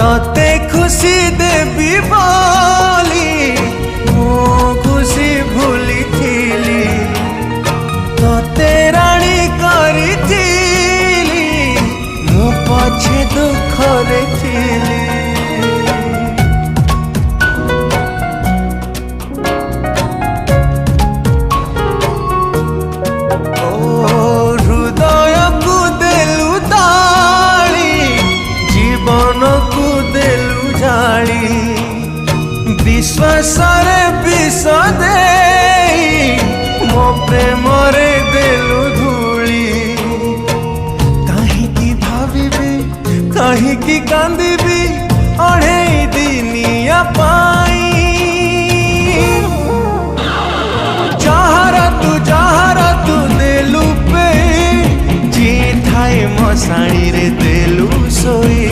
तते खुशी देवी बोली मो खुशी भूली थीली तते राणी करी थीली मो पछे दुख रे थीली। विश्वास विष दे मो प्रेम रे देलु धूली कहीं भावी कहीं कांदी अढ़े दिनिया पाई जहारा तू देलु पे जी थाए मशाणी रे देलु सोई।